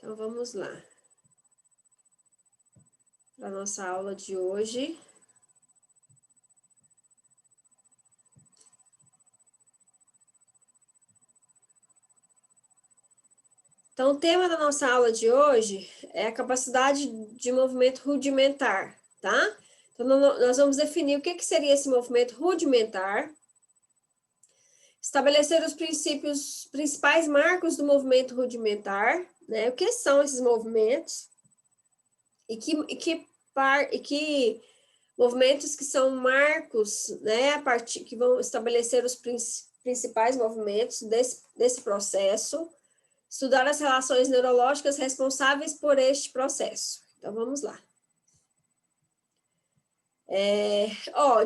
Então, vamos lá. Para a nossa aula de hoje. Então, o tema da nossa aula de hoje é a capacidade de movimento rudimentar, tá? Então, nós vamos definir o que seria esse movimento rudimentar, estabelecer os principais marcos do movimento rudimentar, né? O que são esses movimentos e que movimentos que são marcos, né? Que vão estabelecer os principais movimentos desse processo. Estudar as relações neurológicas responsáveis por este processo. Então, vamos lá.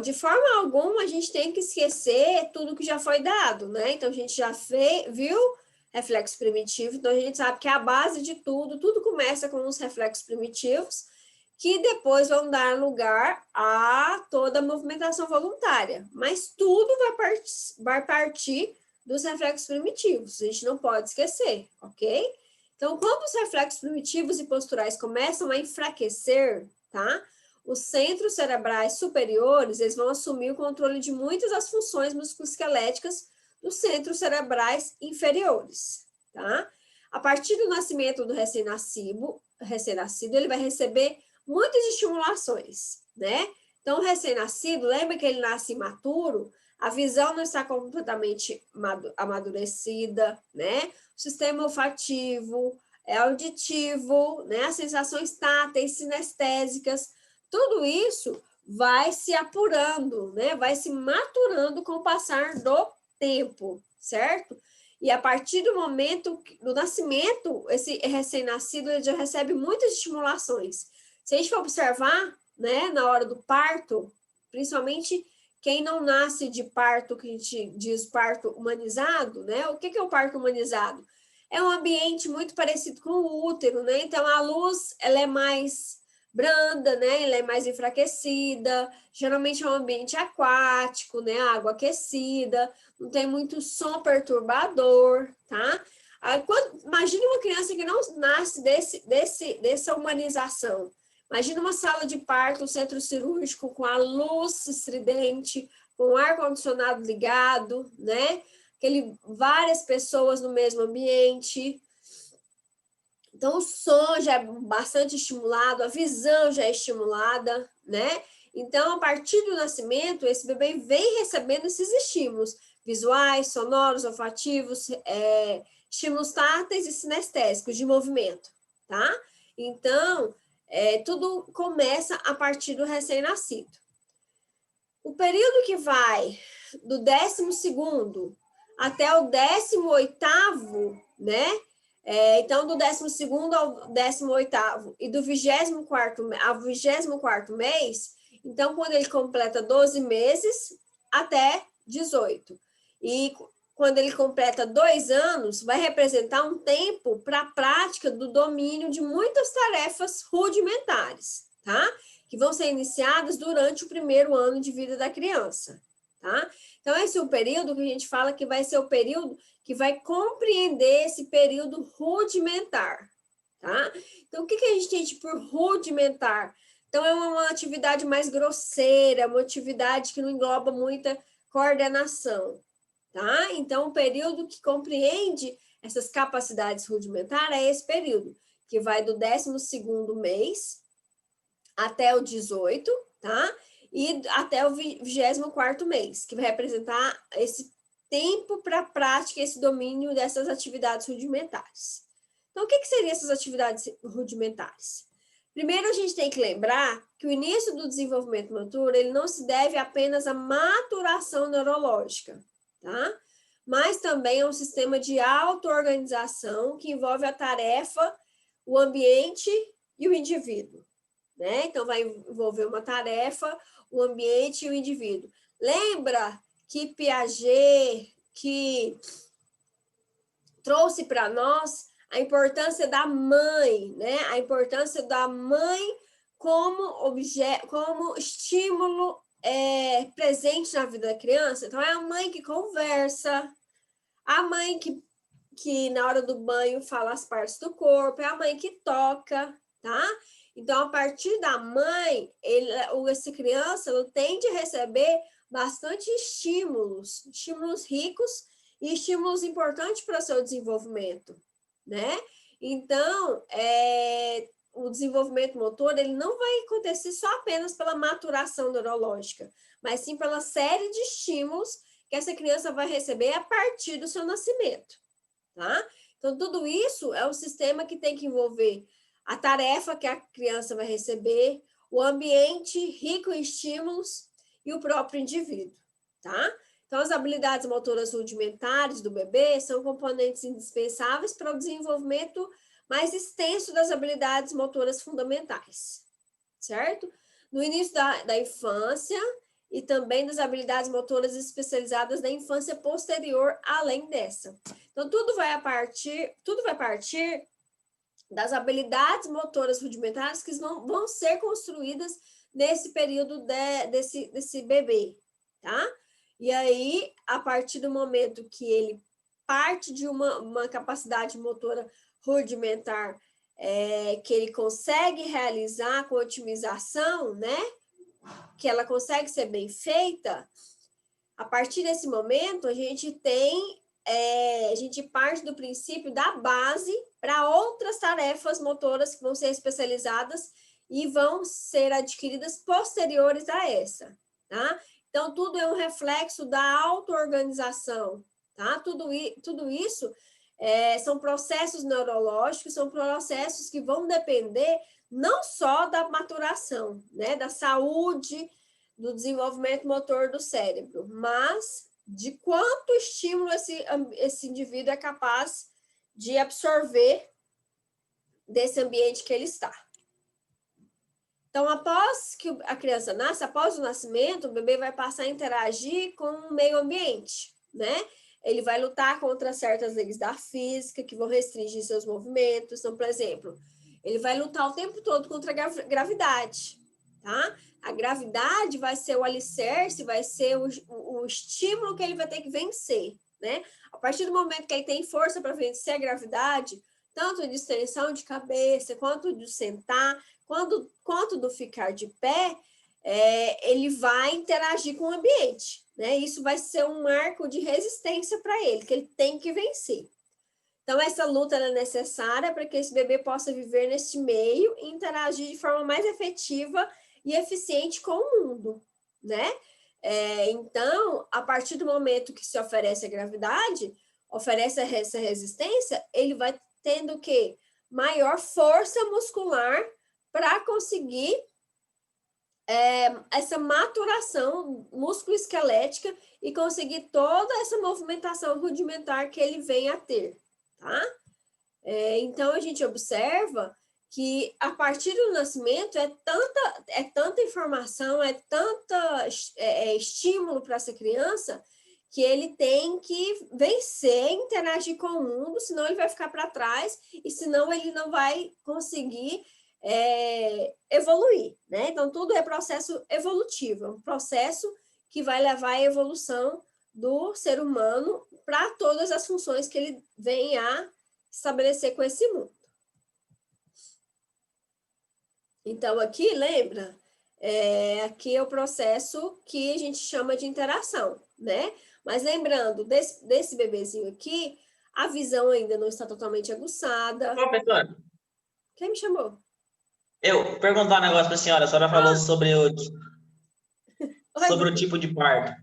De forma alguma, a gente tem que esquecer tudo que já foi dado, né? Então, a gente já viu reflexo primitivo, então a gente sabe que a base de tudo começa com os reflexos primitivos, que depois vão dar lugar a toda a movimentação voluntária. Mas tudo vai partir dos reflexos primitivos, a gente não pode esquecer, ok? Então, quando os reflexos primitivos e posturais começam a enfraquecer, tá? Os centros cerebrais superiores, eles vão assumir o controle de muitas das funções musculoesqueléticas dos centros cerebrais inferiores, tá? A partir do nascimento do recém-nascido, ele vai receber muitas estimulações, né? Então, o recém-nascido, lembra que ele nasce imaturo, a visão não está completamente amadurecida, né? O sistema olfativo, auditivo, né? As sensações táteis, sinestésicas, tudo isso vai se apurando, né? Vai se maturando com o passar do tempo, certo? E a partir do momento do nascimento, esse recém-nascido já recebe muitas estimulações. Se a gente for observar, né, na hora do parto, principalmente quem não nasce de parto, que a gente diz parto humanizado, né? O que é o parto humanizado? É um ambiente muito parecido com o útero, né? Então, a luz, ela é mais branda, né? Ela é mais enfraquecida, geralmente é um ambiente aquático, né? Água aquecida, não tem muito som perturbador, tá? Imagine uma criança que não nasce dessa humanização. Imagina uma sala de parto, um centro cirúrgico com a luz estridente, com o ar-condicionado ligado, né? Várias pessoas no mesmo ambiente. Então, o som já é bastante estimulado, a visão já é estimulada, né? Então, a partir do nascimento, esse bebê vem recebendo esses estímulos visuais, sonoros, olfativos, estímulos táteis e sinestésicos de movimento, tá? Então, tudo começa a partir do recém-nascido. O período que vai do 12º até o 18º, né? Então, do 12º ao 18º e do 24º ao 24º mês, então, quando ele completa 12 meses até 18. E quando ele completa 2 anos, vai representar um tempo para a prática do domínio de muitas tarefas rudimentares, tá? Que vão ser iniciadas durante o primeiro ano de vida da criança, tá? Então, esse é o período que a gente fala que vai ser o período que vai compreender esse período rudimentar, tá? Então, o que a gente entende por rudimentar? Então, é uma atividade mais grosseira, uma atividade que não engloba muita coordenação, tá? Então, o período que compreende essas capacidades rudimentares é esse período, que vai do 12º mês até o 18, tá? E até o 24º mês, que vai representar esse tempo para a prática, esse domínio dessas atividades rudimentares. Então, o que seriam essas atividades rudimentares? Primeiro, a gente tem que lembrar que o início do desenvolvimento maturo, ele não se deve apenas à maturação neurológica, tá? Mas também é um sistema de auto-organização que envolve a tarefa, o ambiente e o indivíduo, né? Então, vai envolver uma tarefa, o ambiente e o indivíduo. Lembra que Piaget que trouxe para nós a importância da mãe, né? A importância da mãe como estímulo presente na vida da criança. Então, é a mãe que conversa, a mãe que que na hora do banho fala as partes do corpo, é a mãe que toca, tá? Então, a partir da mãe, essa criança ela tende a receber bastante estímulos ricos e estímulos importantes para o seu desenvolvimento, né? Então, o desenvolvimento motor ele não vai acontecer só apenas pela maturação neurológica, mas sim pela série de estímulos que essa criança vai receber a partir do seu nascimento, tá? Então, tudo isso é um sistema que tem que envolver a tarefa que a criança vai receber, o ambiente rico em estímulos e o próprio indivíduo, tá? Então, as habilidades motoras rudimentares do bebê são componentes indispensáveis para o desenvolvimento mais extenso das habilidades motoras fundamentais, certo? No início da infância e também das habilidades motoras especializadas da infância posterior, além dessa. Então, tudo vai partir das habilidades motoras rudimentares que vão ser construídas nesse período desse bebê, tá? E aí, a partir do momento que ele parte de uma capacidade motora rudimentar que ele consegue realizar com otimização, né? Que ela consegue ser bem feita, a partir desse momento, a gente parte do princípio da base para outras tarefas motoras que vão ser especializadas e vão ser adquiridas posteriores a essa, tá? Então, tudo é um reflexo da auto-organização, tá? Tudo isso são processos neurológicos, são processos que vão depender não só da maturação, né? Da saúde, do desenvolvimento motor do cérebro, mas de quanto estímulo esse indivíduo é capaz de absorver desse ambiente que ele está. Então, após que a criança nasce, após o nascimento, o bebê vai passar a interagir com o meio ambiente, né? Ele vai lutar contra certas leis da física que vão restringir seus movimentos. Então, por exemplo, ele vai lutar o tempo todo contra a gravidade, tá? A gravidade vai ser o alicerce, vai ser o estímulo que ele vai ter que vencer, né? A partir do momento que ele tem força para vencer a gravidade, tanto de extensão de cabeça, quanto de sentar, quanto do ficar de pé, ele vai interagir com o ambiente, né? Isso vai ser um marco de resistência para ele, que ele tem que vencer. Então, essa luta é necessária para que esse bebê possa viver neste meio e interagir de forma mais efetiva e eficiente com o mundo, né? Então, a partir do momento que se oferece a gravidade, oferece essa resistência, ele vai tendo o quê? Maior força muscular para conseguir essa maturação musculoesquelética e conseguir toda essa movimentação rudimentar que ele vem a ter, tá? Então, a gente observa que a partir do nascimento é tanta informação, tanta estímulo para essa criança que ele tem que vencer, interagir com o mundo, senão ele vai ficar para trás e senão ele não vai conseguir evoluir, né? Então, tudo é processo evolutivo, é um processo que vai levar à evolução do ser humano para todas as funções que ele vem a estabelecer com esse mundo. Então, aqui, lembra? Aqui é o processo que a gente chama de interação, né? Mas lembrando, desse bebezinho aqui, a visão ainda não está totalmente aguçada. Professor, Quem me chamou? eu perguntar um negócio para a senhora falou sobre o tipo de parto.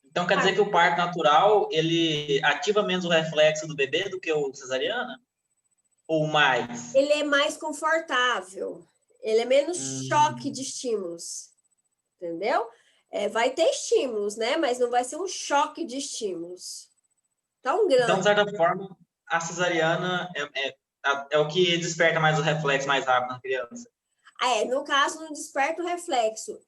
Então, quer dizer que o parto natural, ele ativa menos o reflexo do bebê do que o cesariana? Ou mais? Ele é mais confortável. Ele é menos choque de estímulos. Entendeu? Vai ter estímulos, né? Mas não vai ser um choque de estímulos tão grande. Então, de certa forma, a cesariana é o que desperta mais o reflexo mais rápido na criança. No caso, não desperta o reflexo,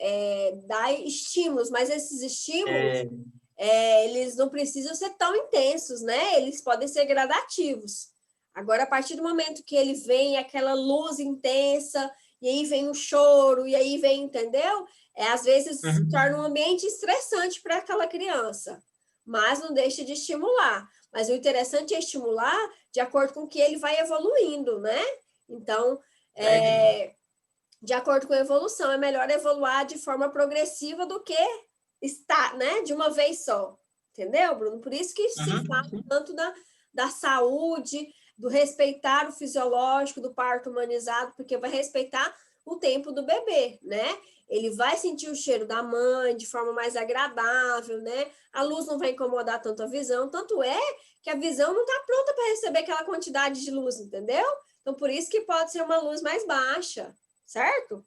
dá estímulos, mas esses estímulos, eles não precisam ser tão intensos, né? Eles podem ser gradativos. Agora, a partir do momento que ele vem aquela luz intensa, e aí vem o choro, e aí vem, entendeu? Às vezes se torna um ambiente estressante para aquela criança, mas não deixa de estimular. Mas o interessante é estimular de acordo com o que ele vai evoluindo, né? Então, de acordo com a evolução, é melhor evoluir de forma progressiva do que estar, né, de uma vez só. Entendeu, Bruno? Por isso que se fala tanto da saúde, do respeitar o fisiológico, do parto humanizado, porque vai respeitar o tempo do bebê, né? Ele vai sentir o cheiro da mãe de forma mais agradável, né? A luz não vai incomodar tanto a visão, tanto é que a visão não está pronta para receber aquela quantidade de luz, entendeu? Então, por isso que pode ser uma luz mais baixa, certo?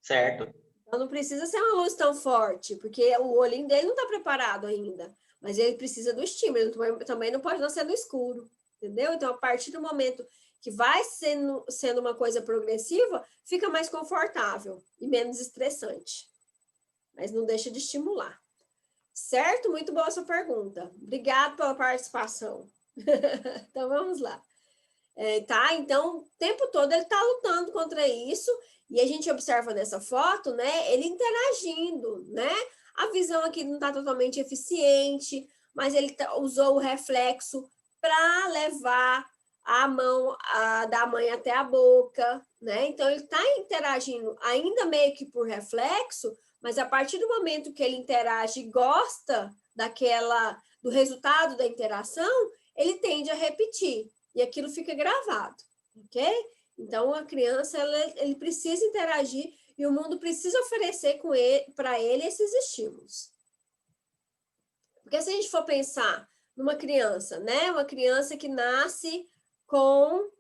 Certo. Então, não precisa ser uma luz tão forte, porque o olhinho dele não está preparado ainda, mas ele precisa do estímulo, ele também não pode nascer no escuro, entendeu? Então, a partir do momento que vai sendo uma coisa progressiva, fica mais confortável e menos estressante. Mas não deixa de estimular. Certo? Muito boa a sua pergunta. Obrigada pela participação. Então, vamos lá. Tá? Então, o tempo todo ele está lutando contra isso, e a gente observa nessa foto, né, ele interagindo, né? A visão aqui não está totalmente eficiente, mas ele usou o reflexo para levar a mão da mãe até a boca, né? Então, ele está interagindo ainda meio que por reflexo, mas a partir do momento que ele interage e gosta do resultado da interação, ele tende a repetir, e aquilo fica gravado, ok? Então, a criança, ele precisa interagir e o mundo precisa oferecer para ele esses estímulos. Porque se a gente for pensar numa criança, né? Uma criança que nasce com...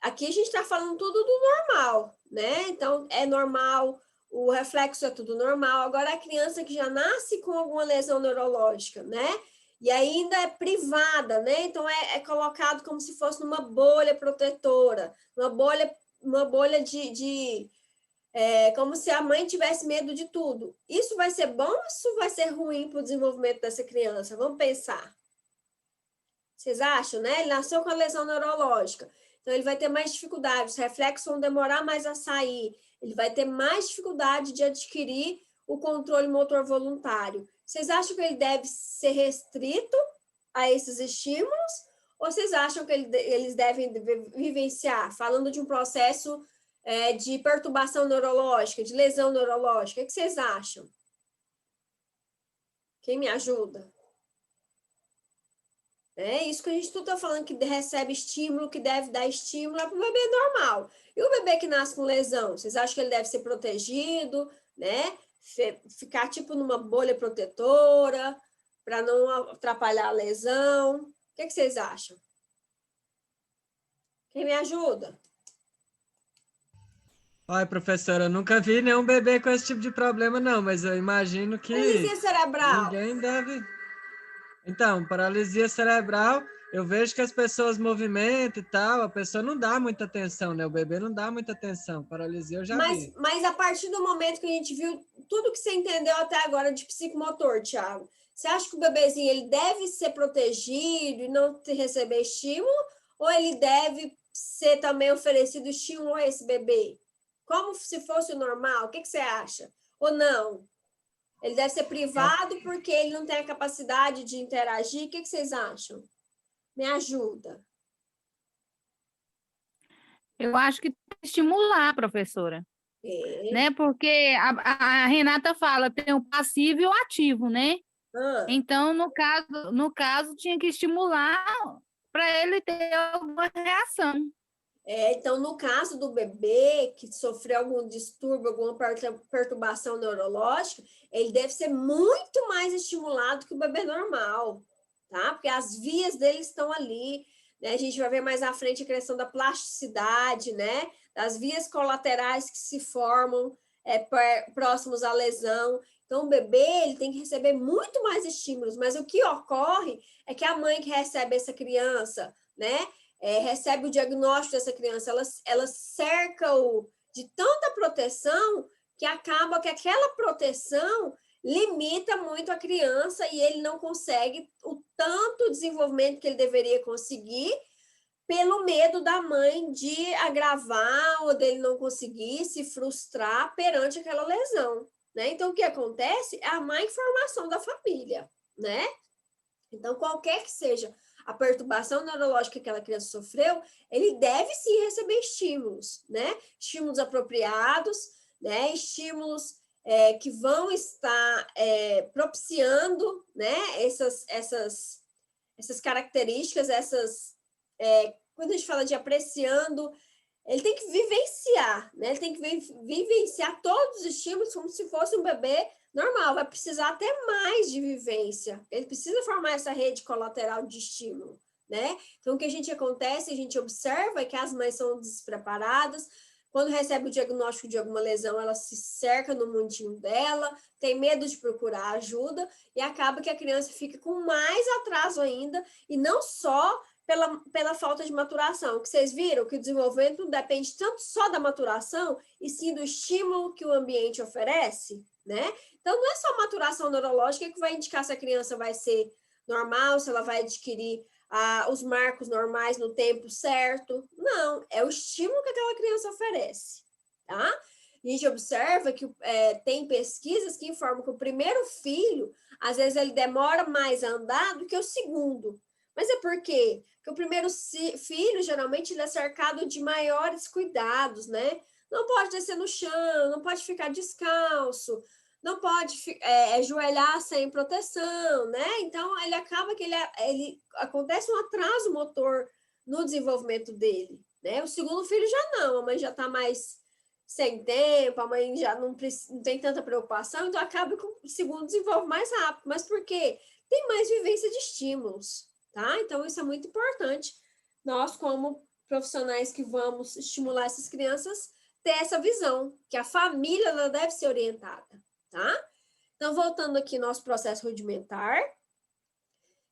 Aqui a gente está falando tudo do normal, né? Então, é normal, o reflexo é tudo normal. Agora, a criança que já nasce com alguma lesão neurológica, né? E ainda é privada, né? Então, é colocado como se fosse numa bolha protetora, uma bolha como se a mãe tivesse medo de tudo. Isso vai ser bom ou isso vai ser ruim para o desenvolvimento dessa criança? Vamos pensar. Vocês acham, né? Ele nasceu com a lesão neurológica, então ele vai ter mais dificuldade, os reflexos vão demorar mais a sair, ele vai ter mais dificuldade de adquirir o controle motor voluntário. Vocês acham que ele deve ser restrito a esses estímulos? Ou vocês acham que eles devem vivenciar, falando de um processo de perturbação neurológica, de lesão neurológica? O que vocês acham? Quem me ajuda? É isso que a gente tudo está falando, que recebe estímulo, que deve dar estímulo, é para o bebê normal. E o bebê que nasce com lesão, vocês acham que ele deve ser protegido, né? Ficar tipo numa bolha protetora, para não atrapalhar a lesão? O que vocês acham? Quem me ajuda? Olha, professora, eu nunca vi nenhum bebê com esse tipo de problema, não, mas eu imagino que Paralisia cerebral. ninguém deve... Então, paralisia cerebral, eu vejo que as pessoas movimentam e tal, a pessoa não dá muita atenção, né? O bebê não dá muita atenção. Paralisia eu já vi. Mas a partir do momento que a gente viu tudo que você entendeu até agora de psicomotor, Thiago, você acha que o bebezinho ele deve ser protegido e não receber estímulo? Ou ele deve ser também oferecido estímulo a esse bebê? Como se fosse o normal? O que você acha? Ou não? Ele deve ser privado porque ele não tem a capacidade de interagir? O que vocês acham? Me ajuda. Eu acho que tem que estimular, professora. Né? Porque a Renata fala, tem o passivo e o ativo, né? Então, no caso, tinha que estimular para ele ter alguma reação. Então, no caso do bebê que sofreu algum distúrbio, alguma perturbação neurológica, ele deve ser muito mais estimulado que o bebê normal, tá? Porque as vias dele estão ali, né? A gente vai ver mais à frente a questão da plasticidade, né? Das vias colaterais que se formam próximos à lesão. Então, o bebê ele tem que receber muito mais estímulos, mas o que ocorre é que a mãe que recebe essa criança, né? Recebe o diagnóstico dessa criança, ela cerca-o de tanta proteção que acaba que aquela proteção limita muito a criança e ele não consegue o tanto desenvolvimento que ele deveria conseguir pelo medo da mãe de agravar ou dele não conseguir se frustrar perante aquela lesão, né? Então, o que acontece é a má informação da família, né? Então, qualquer que seja a perturbação neurológica que aquela criança sofreu, ele deve sim receber estímulos, né? Estímulos apropriados, né? Estímulos que vão estar propiciando, né? Essas características, quando a gente fala de apreciando, ele tem que vivenciar, né? Ele tem que vivenciar todos os estímulos como se fosse um bebê normal, vai precisar até mais de vivência. Ele precisa formar essa rede colateral de estímulo, né? Então, o que a gente observa é que as mães são despreparadas, quando recebe o diagnóstico de alguma lesão, ela se cerca no mundinho dela, tem medo de procurar ajuda, e acaba que a criança fica com mais atraso ainda, e não só pela falta de maturação, que vocês viram que o desenvolvimento não depende tanto só da maturação, e sim do estímulo que o ambiente oferece, né? Então, não é só a maturação neurológica que vai indicar se a criança vai ser normal, se ela vai adquirir os marcos normais no tempo certo. Não, é o estímulo que aquela criança oferece, tá? A gente observa que tem pesquisas que informam que o primeiro filho, às vezes, ele demora mais a andar do que o segundo. Mas é por quê? Porque o primeiro filho, geralmente, ele é cercado de maiores cuidados, né? Não pode descer no chão, não pode ficar descalço, não pode ajoelhar sem proteção, né? Então, ele acaba que ele acontece um atraso motor no desenvolvimento dele, né? O segundo filho já não, a mãe já está mais sem tempo, a mãe já não tem tanta preocupação, então acaba que o segundo desenvolve mais rápido. Mas por quê? Tem mais vivência de estímulos, tá? Então, isso é muito importante. Nós, como profissionais que vamos estimular essas crianças, ter essa visão, que a família ela deve ser orientada, tá? Então, voltando aqui no nosso processo rudimentar.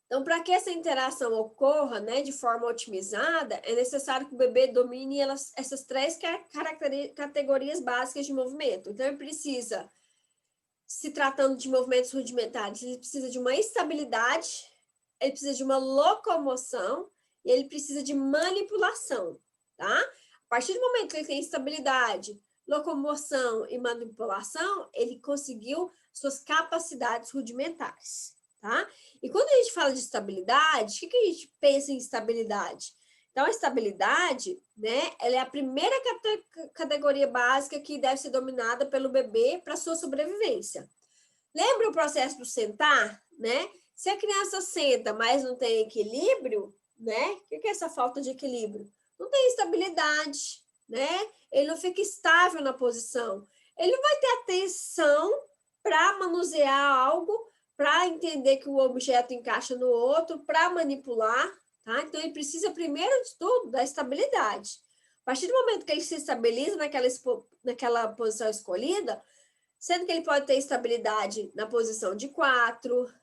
Então, para que essa interação ocorra, né, de forma otimizada, é necessário que o bebê domine essas 3 categorias básicas de movimento. Então, ele precisa, se tratando de movimentos rudimentares, ele precisa de uma estabilidade, ele precisa de uma locomoção e ele precisa de manipulação, tá? A partir do momento que ele tem estabilidade, locomoção e manipulação, ele conseguiu suas capacidades rudimentares, tá? E quando a gente fala de estabilidade, o que a gente pensa em estabilidade? Então, a estabilidade, né, ela é a primeira categoria básica que deve ser dominada pelo bebê para sua sobrevivência. Lembra o processo do sentar, né? Se a criança senta, mas não tem equilíbrio, né? O que é essa falta de equilíbrio? Não tem estabilidade, né? Ele não fica estável na posição. Ele não vai ter atenção para manusear algo, para entender que o objeto encaixa no outro, para manipular, tá? Então, ele precisa, primeiro de tudo, da estabilidade. A partir do momento que ele se estabiliza naquela posição escolhida, sendo que ele pode ter estabilidade na posição de 4,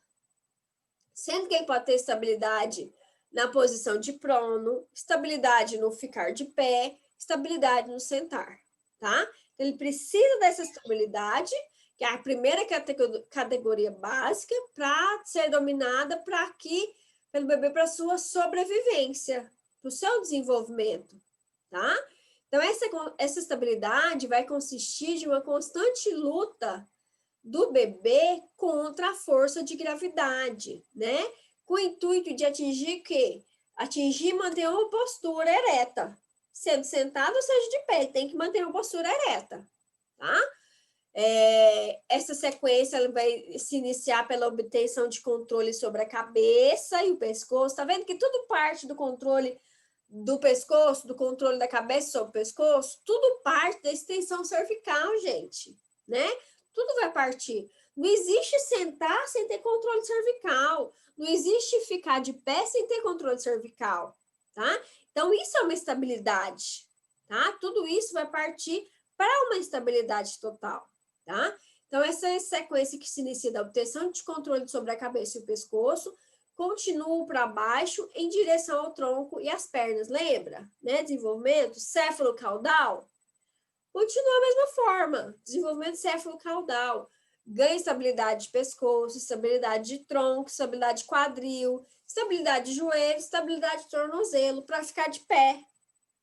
sendo que ele pode ter estabilidade na posição de prono, estabilidade no ficar de pé, estabilidade no sentar, tá? Então, ele precisa dessa estabilidade, que é a primeira categoria básica, para ser dominada pelo bebê para sua sobrevivência, para o seu desenvolvimento, tá? Então, essa estabilidade vai consistir de uma constante luta do bebê contra a força de gravidade, né? Com o intuito de atingir o quê? Atingir e manter uma postura ereta. Sendo sentado, ou seja, de pé, tem que manter uma postura ereta, tá? Essa sequência ela vai se iniciar pela obtenção de controle sobre a cabeça e o pescoço. Tá vendo que tudo parte do controle do pescoço, do controle da cabeça sobre o pescoço? Tudo parte da extensão cervical, gente, né? Tudo vai partir. Não existe sentar sem ter controle cervical. Não existe ficar de pé sem ter controle cervical, tá? Então, isso é uma estabilidade, tá? Tudo isso vai partir para uma estabilidade total, tá? Então, essa sequência que se inicia da obtenção de controle sobre a cabeça e o pescoço, continua para baixo em direção ao tronco e às pernas, lembra? Né? Desenvolvimento céfalo-caudal. Continua a mesma forma, desenvolvimento céfalo-caudal. Ganha estabilidade de pescoço, estabilidade de tronco, estabilidade de quadril, estabilidade de joelho, estabilidade de tornozelo, para ficar de pé,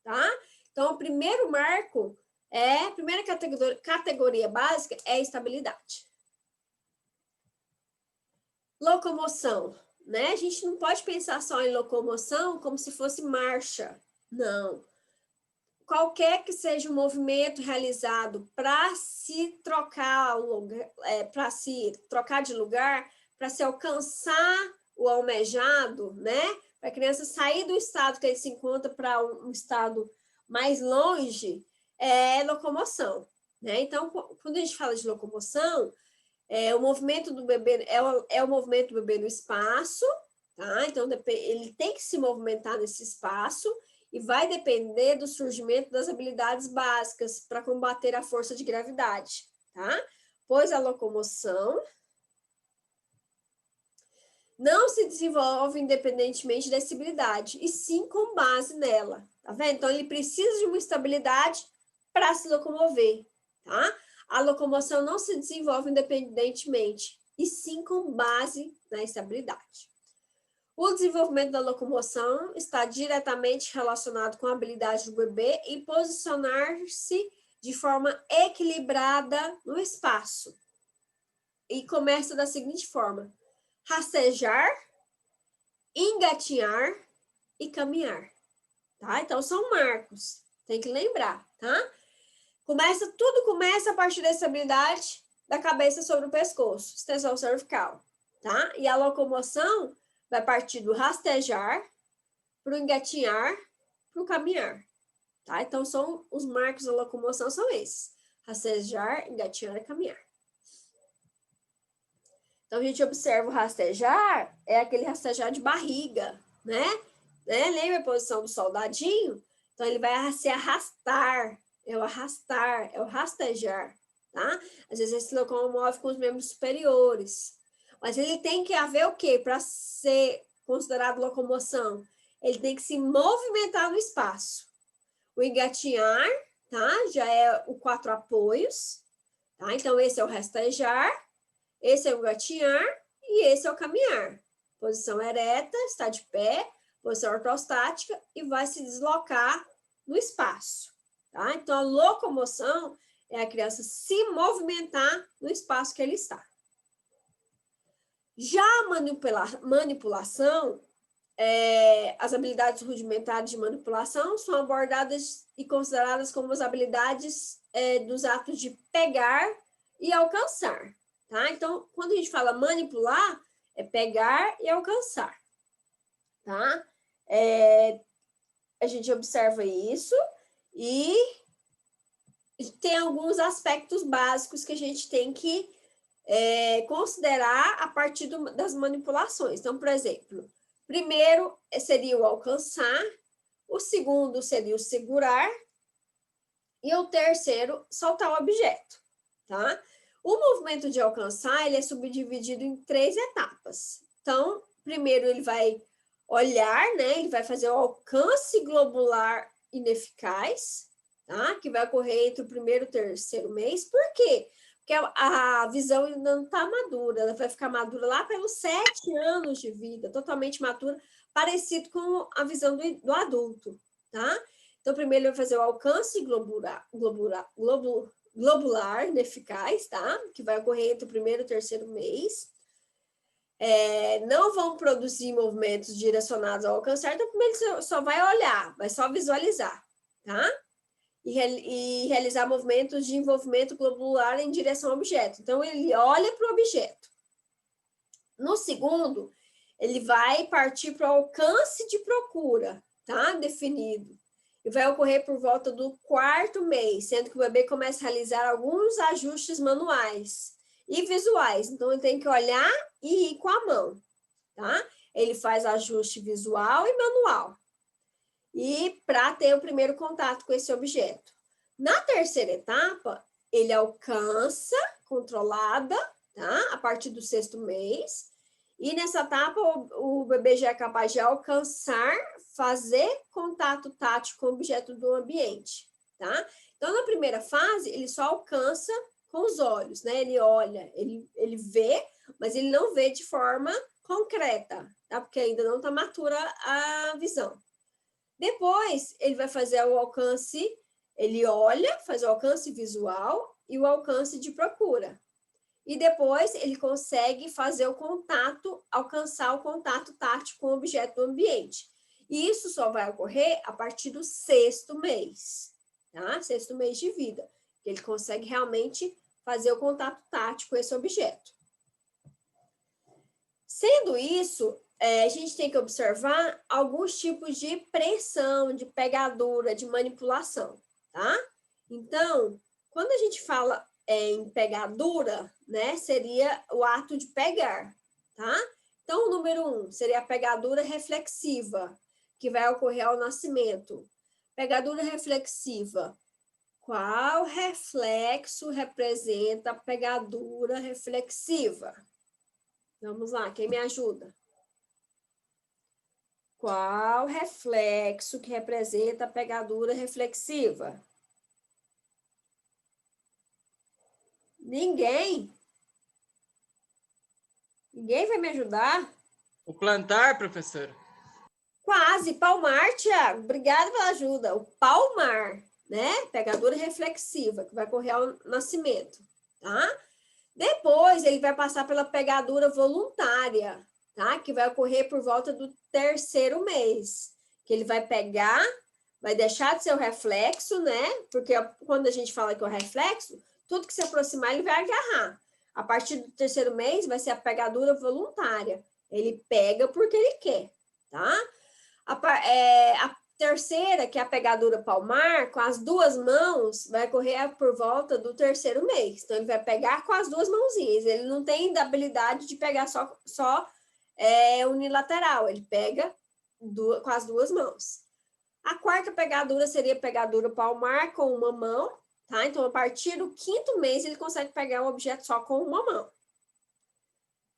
tá? Então, o primeiro marco a primeira categoria básica é a estabilidade. Locomoção, né? A gente não pode pensar só em locomoção como se fosse marcha. Não. Qualquer que seja o movimento realizado para se trocar para se trocar de lugar, para se alcançar o almejado, né? Para a criança sair do estado que ele se encontra para um estado mais longe, é locomoção, né? Então, quando a gente fala de locomoção, o movimento do bebê é o movimento do bebê no espaço, tá? Então, ele tem que se movimentar nesse espaço, e vai depender do surgimento das habilidades básicas para combater a força de gravidade, tá? Pois a locomoção não se desenvolve independentemente da estabilidade, e sim com base nela, tá vendo? Então, ele precisa de uma estabilidade para se locomover, tá? A locomoção não se desenvolve independentemente, e sim com base na estabilidade. O desenvolvimento da locomoção está diretamente relacionado com a habilidade do bebê em posicionar-se de forma equilibrada no espaço. E começa da seguinte forma: rastejar, engatinhar e caminhar. Tá? Então, são marcos. Tem que lembrar, tá? Tudo começa a partir da estabilidade da cabeça sobre o pescoço, extensão cervical, tá? E a locomoção vai partir do rastejar, para o engatinhar, para o caminhar, tá? Então, os marcos da locomoção são esses: rastejar, engatinhar e caminhar. Então, a gente observa o rastejar, é aquele rastejar de barriga, né? Lembra a posição do soldadinho? Então, ele vai se arrastar, é o rastejar, tá? Às vezes, ele se locomove com os membros superiores. Mas ele tem que haver o quê? Para ser considerado locomoção, ele tem que se movimentar no espaço. O engatinhar, tá? Já é o 4 apoios, tá? Então, esse é o rastejar, esse é o engatinhar e esse é o caminhar. Posição ereta, está de pé, posição ortostática e vai se deslocar no espaço, tá? Então, a locomoção é a criança se movimentar no espaço que ele está. Já a manipulação, as habilidades rudimentares de manipulação são abordadas e consideradas como as habilidades dos atos de pegar e alcançar, tá? Então, quando a gente fala manipular, é pegar e alcançar, tá? A gente observa isso e tem alguns aspectos básicos que a gente tem que considerar a partir das manipulações. Então, por exemplo, primeiro seria o alcançar, o segundo seria o segurar e o terceiro, soltar o objeto, tá? O movimento de alcançar, ele é subdividido em 3 etapas. Então, primeiro ele vai olhar, né? Ele vai fazer o alcance globular ineficaz, tá? Que vai ocorrer entre o primeiro e o terceiro mês. Por quê? Porque a visão ainda não está madura, ela vai ficar madura lá pelos 7 anos de vida, totalmente madura, parecido com a visão do adulto, tá? Então, primeiro ele vai fazer o alcance globular ineficaz, tá? Que vai ocorrer entre o primeiro e o terceiro mês. Não vão produzir movimentos direcionados ao alcançar, então primeiro ele só vai olhar, vai só visualizar, tá? E realizar movimentos de envolvimento globular em direção ao objeto. Então, ele olha para o objeto. No segundo, ele vai partir para o alcance de procura, tá? Definido. E vai ocorrer por volta do 4º mês, sendo que o bebê começa a realizar alguns ajustes manuais e visuais. Então, ele tem que olhar e ir com a mão, tá? Ele faz ajuste visual e manual. E para ter o primeiro contato com esse objeto. Na terceira etapa, ele alcança, controlada, tá? A partir do 6º mês. E nessa etapa, o bebê já é capaz de alcançar, fazer contato tátil com o objeto do ambiente, tá? Então, na primeira fase, ele só alcança com os olhos, né? Ele olha, ele vê, mas ele não vê de forma concreta, tá? Porque ainda não está matura a visão. Depois, ele vai fazer o alcance, ele olha, faz o alcance visual e o alcance de procura. e depois ele consegue fazer o contato, alcançar o contato tátil com o objeto do ambiente. E isso só vai ocorrer a partir do 6º mês, tá? 6º mês de vida. Ele consegue realmente fazer o contato tátil com esse objeto. Sendo isso, a gente tem que observar alguns tipos de pressão, de pegadura, de manipulação, tá? Então, quando a gente fala em pegadura, né, seria o ato de pegar, tá? Então, o número 1 seria a pegadura reflexiva, que vai ocorrer ao nascimento. Pegadura reflexiva. Qual reflexo representa a pegadura reflexiva? Vamos lá, quem me ajuda? Qual reflexo que representa a pegadura reflexiva? Ninguém? Ninguém vai me ajudar? O plantar, professora? Quase, palmar, Tiago. Obrigada pela ajuda. O palmar, né? Pegadura reflexiva, que vai ocorrer ao nascimento, tá? Depois, ele vai passar pela pegadura voluntária, tá? Que vai ocorrer por volta do 3º mês. Que ele vai pegar, vai deixar de ser o reflexo, né? Porque quando a gente fala que é o reflexo, tudo que se aproximar, ele vai agarrar. A partir do 3º mês, vai ser a pegadura voluntária. Ele pega porque ele quer, tá? A terceira, que é a pegadura palmar, com as 2 mãos, vai ocorrer por volta do 3º mês. Então, ele vai pegar com as 2 mãozinhas. Ele não tem habilidade de pegar só unilateral. Ele pega com as 2 mãos. A quarta pegadura seria a pegadura palmar com uma mão, tá? Então, a partir do 5º mês, ele consegue pegar o objeto só com uma mão.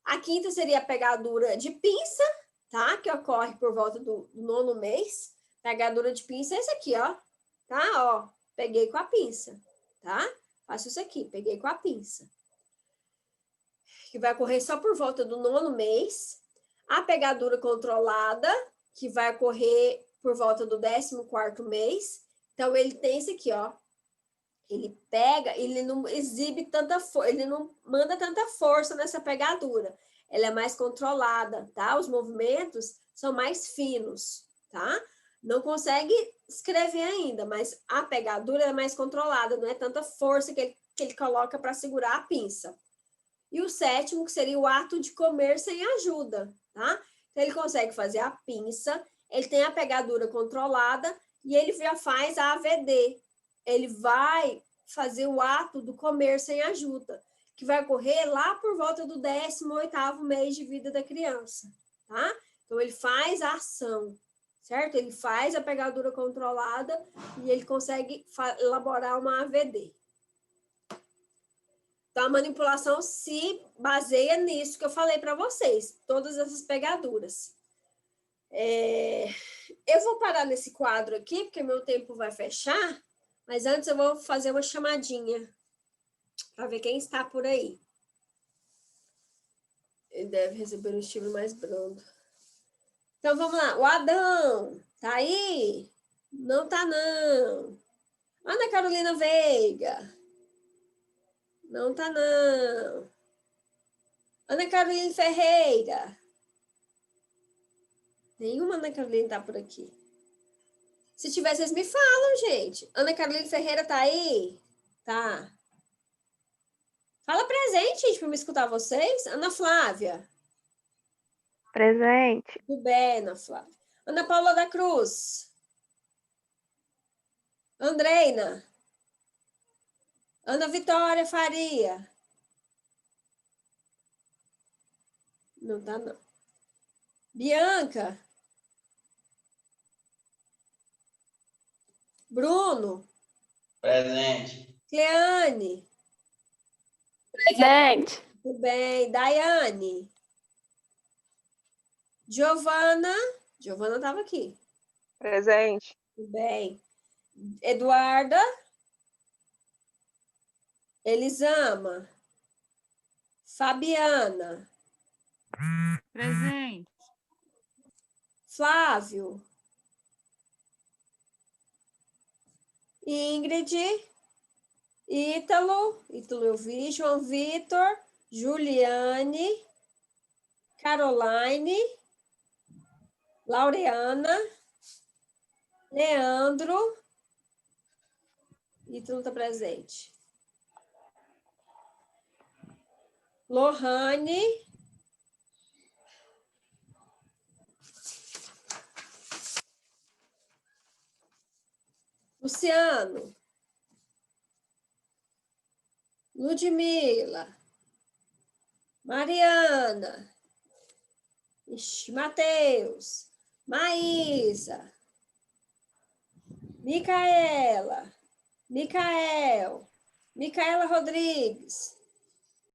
A quinta seria a pegadura de pinça, tá? Que ocorre por volta do 9º mês. Pegadura de pinça é esse aqui, ó. Tá? Ó, peguei com a pinça, tá? Faço isso aqui, peguei com a pinça. Que vai ocorrer só por volta do 9º mês. A pegadura controlada, que vai ocorrer por volta do 14º mês. Então, ele tem esse aqui, ó. Ele pega, ele não exibe tanta força, ele não manda tanta força nessa pegadura. Ela é mais controlada, tá? Os movimentos são mais finos, tá? Não consegue escrever ainda, mas a pegadura é mais controlada, não é tanta força que ele coloca para segurar a pinça. E o 7º, que seria o ato de comer sem ajuda, tá? Então, ele consegue fazer a pinça, ele tem a pegadura controlada e ele já faz a AVD. Ele vai fazer o ato do comer sem ajuda, que vai ocorrer lá por volta do 18º mês de vida da criança, tá? Então, ele faz a ação, certo? Ele faz a pegadura controlada e ele consegue elaborar uma AVD. Então, a manipulação se baseia nisso que eu falei para vocês, todas essas pegaduras. Eu vou parar nesse quadro aqui, porque meu tempo vai fechar, mas antes eu vou fazer uma chamadinha para ver quem está por aí. Ele deve receber um estímulo mais brando. Então, vamos lá. O Adão, tá aí? Não tá, não. Ana Carolina Veiga. Não tá, não. Ana Carolina Ferreira. Nenhuma Ana Carolina tá por aqui. Se tiver, vocês me falam, gente. Ana Carolina Ferreira tá aí? Tá. Fala presente, gente, para me escutar vocês. Ana Flávia. Presente. Tudo bem, Ana Flávia. Ana Paula da Cruz. Andreina. Ana Vitória Faria. Não tá, não. Bianca. Bruno. Presente. Cleane. Presente. Tudo bem. Daiane. Giovana. Giovana estava aqui. Presente. Tudo bem. Eduarda. Elisama. Fabiana. Presente. Flávio. Ingrid. Ítalo eu vi. João Vitor. Juliane, Caroline, Laureana, Leandro, Ítalo está presente. Lohane, Luciano, Ludmila, Mariana, Matheus, Maísa, Micaela, Micaela Rodrigues,